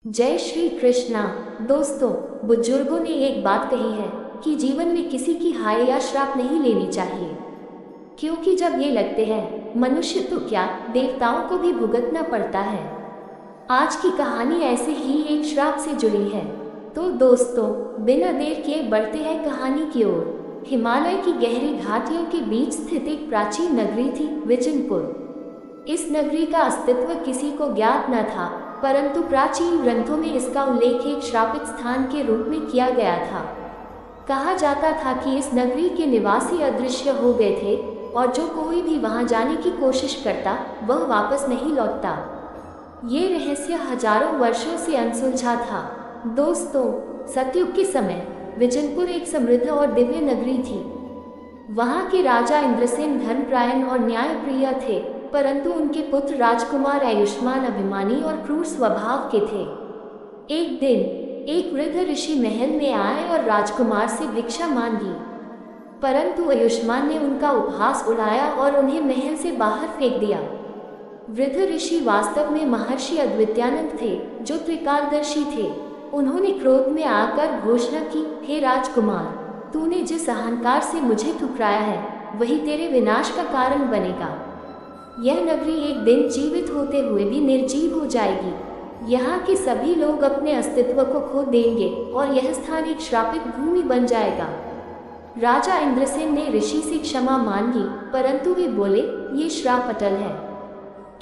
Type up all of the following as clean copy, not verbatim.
जय श्री कृष्णा। दोस्तों, बुजुर्गों ने एक बात कही है कि जीवन में किसी की हाय या श्राप नहीं लेनी चाहिए, क्योंकि जब ये लगते हैं मनुष्य तो क्या देवताओं को भी भुगतना पड़ता है। आज की कहानी ऐसे ही एक श्राप से जुड़ी है। तो दोस्तों, बिना देर किए बढ़ते हैं कहानी की ओर। हिमालय की गहरी घाटियों के बीच स्थित एक प्राचीन नगरी थी विजनपुर। इस नगरी का अस्तित्व किसी को ज्ञात न था, परंतु प्राचीन ग्रंथों में इसका उल्लेख एक श्रापित स्थान के रूप में किया गया था। कहा जाता था कि इस नगरी के निवासी अदृश्य हो गए थे और जो कोई भी वहां जाने की कोशिश करता वह वापस नहीं लौटता। ये रहस्य हजारों वर्षों से अनसुलझा था। दोस्तों, सतयुग के समय विजनपुर एक समृद्ध और दिव्य नगरी थी। वहां के राजा इंद्रसेन धर्मपरायण और न्यायप्रिय थे, परंतु उनके पुत्र राजकुमार आयुष्मान अभिमानी और क्रूर स्वभाव के थे। एक दिन एक वृद्ध ऋषि महल में आए और राजकुमार से भिक्षा मांगी, परंतु आयुष्मान ने उनका उपहास उड़ाया और उन्हें महल से बाहर फेंक दिया। वृद्ध ऋषि वास्तव में महर्षि अद्वित्यानंद थे, जो त्रिकालदर्शी थे। उन्होंने क्रोध में आकर घोषणा की, हे राजकुमार, तूने जिस अहंकार से मुझे ठुकराया है वही तेरे विनाश का कारण बनेगा। यह नगरी एक दिन जीवित होते हुए भी निर्जीव हो जाएगी। यहाँ के सभी लोग अपने अस्तित्व को खो देंगे और यह स्थान एक श्रापित भूमि बन जाएगा। राजा इंद्रसेन ने ऋषि से क्षमा मांगी, परंतु वे बोले, ये श्राप अटल है।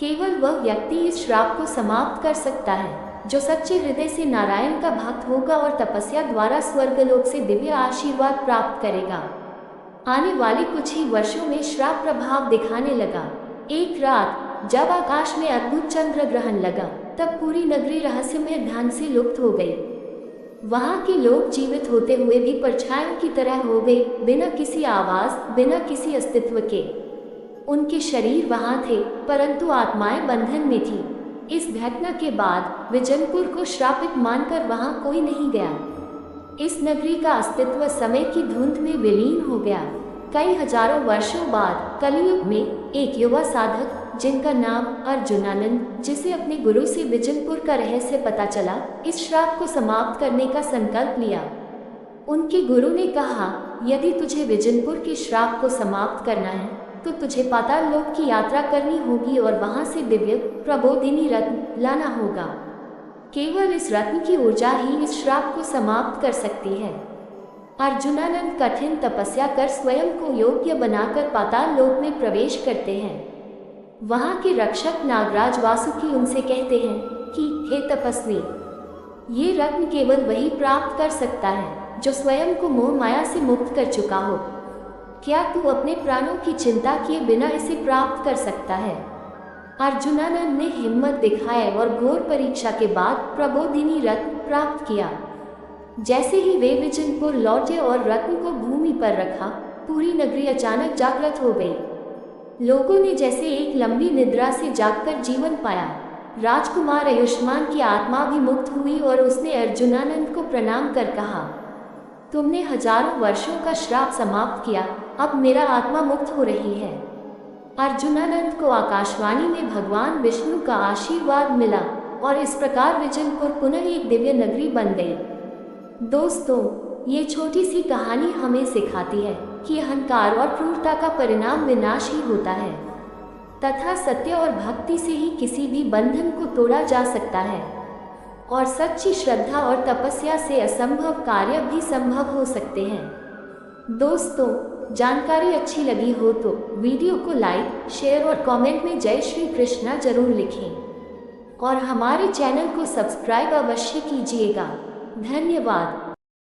केवल वह व्यक्ति इस श्राप को समाप्त कर सकता है जो सच्चे हृदय से नारायण का भक्त होगा और तपस्या द्वारा स्वर्गलोक से दिव्य आशीर्वाद प्राप्त करेगा। आने वाले कुछ ही वर्षों में श्राप प्रभाव दिखाने लगा। एक रात जब आकाश में अद्भुत चंद्र ग्रहण लगा, तब पूरी नगरी रहस्यमय ध्यान से लुप्त हो गई। वहां के लोग जीवित होते हुए भी परछाइयों की तरह हो गए, बिना किसी आवाज, बिना किसी अस्तित्व के। उनके शरीर वहां थे, परंतु आत्माएं बंधन में थी। इस घटना के बाद विजनपुर को श्रापित मानकर वहां कोई नहीं गया। इस नगरी का अस्तित्व समय की धुंध में विलीन हो गया। कई हजारों वर्षों बाद कलियुग में एक युवा साधक, जिनका नाम अर्जुनानंद, जिसे अपने गुरु से विजनपुर का रहस्य पता चला, इस श्राप को समाप्त करने का संकल्प लिया। उनके गुरु ने कहा, यदि तुझे विजनपुर के श्राप को समाप्त करना है तो तुझे पाताल लोक की यात्रा करनी होगी और वहां से दिव्य प्रबोधिनी रत्न लाना होगा। केवल इस रत्न की ऊर्जा ही इस श्राप को समाप्त कर सकती है। अर्जुनानंद कठिन तपस्या कर स्वयं को योग्य बनाकर पाताल लोक में प्रवेश करते हैं। वहां के रक्षक नागराज वासुकी उनसे कहते हैं कि हे तपस्वी, ये रत्न केवल वही प्राप्त कर सकता है जो स्वयं को मोह माया से मुक्त कर चुका हो। क्या तू अपने प्राणों की चिंता किए बिना इसे प्राप्त कर सकता है? अर्जुनानंद ने हिम्मत दिखाई और घोर परीक्षा के बाद प्रबोधिनी रत्न प्राप्त किया। जैसे ही वे विजनपुर लौटे और रत्न को भूमि पर रखा, पूरी नगरी अचानक जागृत हो गई। लोगों ने जैसे एक लंबी निद्रा से जागकर जीवन पाया। राजकुमार आयुष्मान की आत्मा भी मुक्त हुई और उसने अर्जुनानंद को प्रणाम कर कहा, तुमने हजारों वर्षों का श्राप समाप्त किया, अब मेरा आत्मा मुक्त हो रही है। अर्जुनानंद को आकाशवाणी में भगवान विष्णु का आशीर्वाद मिला और इस प्रकार विजनपुर पुनः एक दिव्य नगरी बन गई। दोस्तों, ये छोटी सी कहानी हमें सिखाती है कि अहंकार और क्रूरता का परिणाम विनाश ही होता है, तथा सत्य और भक्ति से ही किसी भी बंधन को तोड़ा जा सकता है और सच्ची श्रद्धा और तपस्या से असंभव कार्य भी संभव हो सकते हैं। दोस्तों, जानकारी अच्छी लगी हो तो वीडियो को लाइक, शेयर और कमेंट में जय श्री कृष्णा जरूर लिखें और हमारे चैनल को सब्सक्राइब अवश्य कीजिएगा। धन्यवाद।